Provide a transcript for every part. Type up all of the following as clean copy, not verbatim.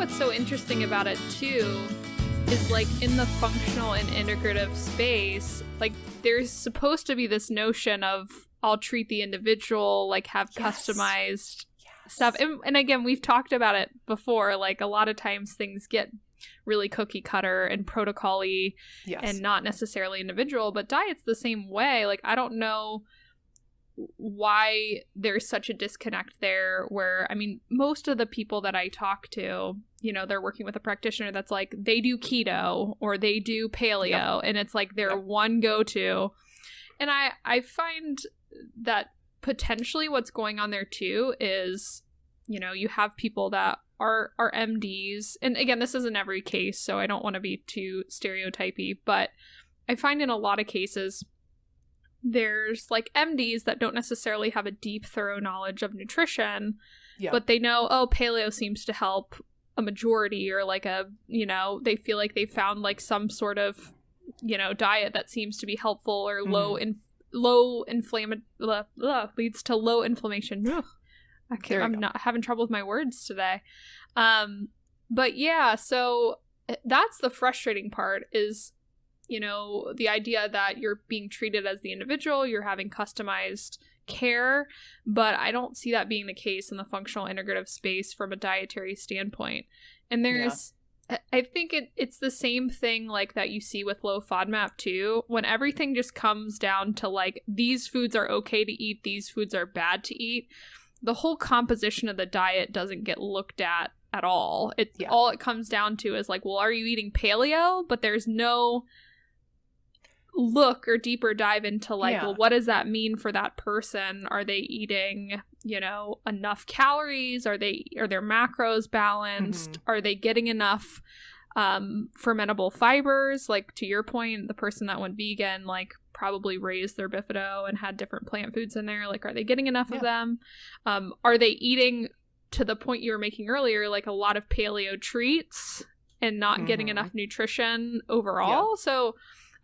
what's so interesting about it too is like in the functional and integrative space, like there's supposed to be this notion of I'll treat the individual, like have customized stuff. And again, we've talked about it before, like a lot of times things get really cookie cutter and protocol-y and not necessarily individual, but diet's the same way. Like I don't know why there's such a disconnect there where, I mean, most of the people that I talk to, you know, they're working with a practitioner that's like, they do keto or they do paleo and it's like their one go-to. And I find that potentially what's going on there too is, you know, you have people that are MDs. And again, this isn't every case, so I don't want to be too stereotypy, but I find in a lot of cases, there's like MDs that don't necessarily have a deep, thorough knowledge of nutrition, but they know, oh, paleo seems to help a majority, or like a, you know, they feel like they found like some sort of, you know, diet that seems to be helpful or leads to low inflammation. Ugh. I'm not having trouble with my words today. But yeah, so that's the frustrating part is, you know, the idea that you're being treated as the individual, you're having customized care, but I don't see that being the case in the functional integrative space from a dietary standpoint. And there's, I think it's the same thing like that you see with low FODMAP too, when everything just comes down to like, these foods are okay to eat, these foods are bad to eat. The whole composition of the diet doesn't get looked at all. All it comes down to is like, well, are you eating paleo? But there's no look or deeper dive into like, well, what does that mean for that person? Are they eating, you know, enough calories? Are their macros balanced? Are they getting enough fermentable fibers? Like to your point, the person that went vegan, like probably raised their bifido and had different plant foods in there. Like, are they getting enough of them? Are they eating, to the point you were making earlier, like a lot of paleo treats and not getting enough nutrition overall? So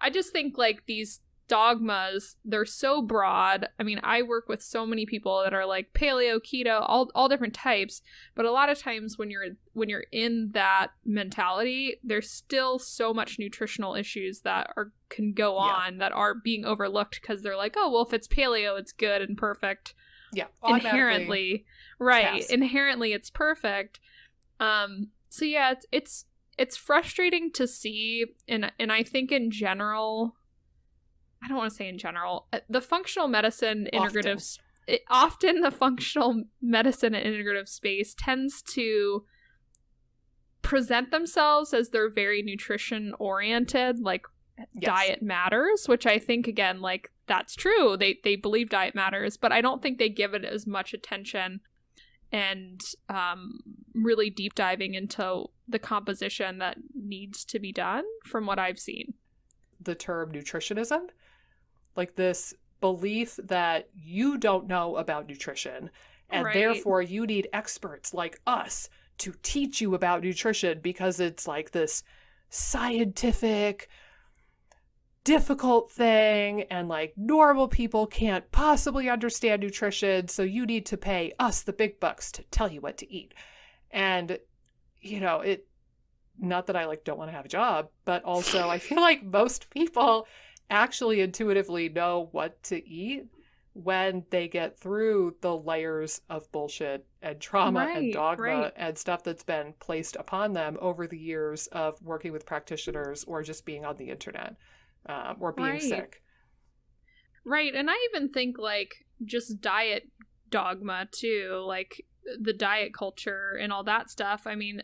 I just think like these dogmas, they're so broad. I mean, I work with so many people that are like paleo, keto, all different types, but a lot of times when you're in that mentality, there's still so much nutritional issues that can go on that are being overlooked because they're like, oh, well, if it's paleo, it's good and perfect. Yeah, inherently, right? Yes. Inherently, it's perfect. So yeah, it's frustrating to see, and I think in general, I don't want to say in general, the functional medicine integrative, often the functional medicine and integrative space tends to present themselves as they're very nutrition oriented, like diet matters, which I think, again, like that's true. They believe diet matters, but I don't think they give it as much attention and really deep diving into the composition that needs to be done from what I've seen. The term nutritionism, like this belief that you don't know about nutrition and therefore you need experts like us to teach you about nutrition because it's like this scientific, difficult thing and like normal people can't possibly understand nutrition, so you need to pay us the big bucks to tell you what to eat. And you know, it, not that I like don't want to have a job, but also I feel like most people actually intuitively know what to eat when they get through the layers of bullshit and trauma and dogma and stuff that's been placed upon them over the years of working with practitioners or just being on the internet. Or being sick. Right. And I even think like just diet dogma too, like the diet culture and all that stuff. I mean,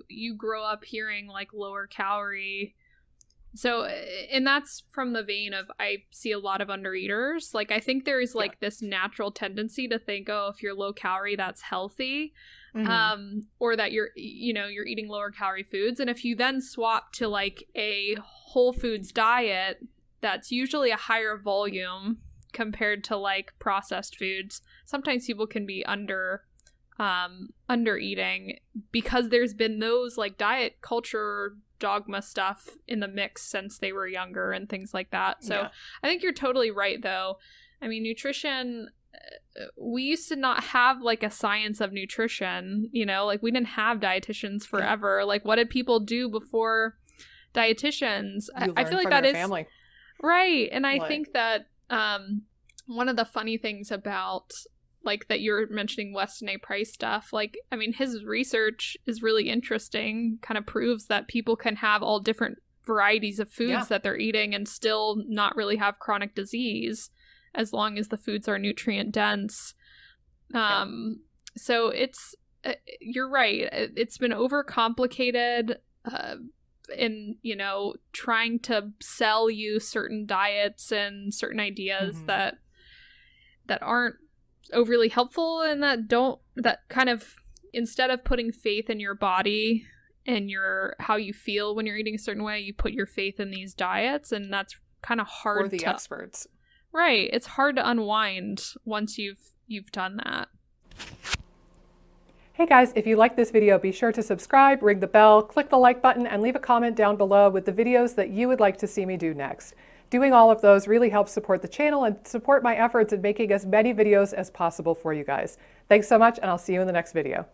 you grow up hearing like lower calorie. So, and that's from the vein of, I see a lot of undereaters. Like, I think there is like this natural tendency to think, oh, if you're low calorie, that's healthy. Or that you're eating lower calorie foods. And if you then swap to like a whole foods diet, that's usually a higher volume compared to like processed foods. Sometimes people can be under eating because there's been those like diet culture dogma stuff in the mix since they were younger and things like that. So I think you're totally right though. I mean, nutrition, we used to not have like a science of nutrition, you know, like we didn't have dietitians forever. Like what did people do before dietitians? I feel like that is family. Right. And I think that one of the funny things about like that you're mentioning Weston A. Price stuff, like, I mean, his research is really interesting, kind of proves that people can have all different varieties of foods that they're eating and still not really have chronic disease as long as the foods are nutrient dense. So it's, you're right. It's been overcomplicated in, you know, trying to sell you certain diets and certain ideas that aren't overly helpful and that kind of, instead of putting faith in your body and how you feel when you're eating a certain way, you put your faith in these diets, and that's kind of hard. Or the experts. Right. It's hard to unwind once you've done that. Hey guys, if you like this video, be sure to subscribe, ring the bell, click the like button, and leave a comment down below with the videos that you would like to see me do next. Doing all of those really helps support the channel and support my efforts in making as many videos as possible for you guys. Thanks so much, and I'll see you in the next video.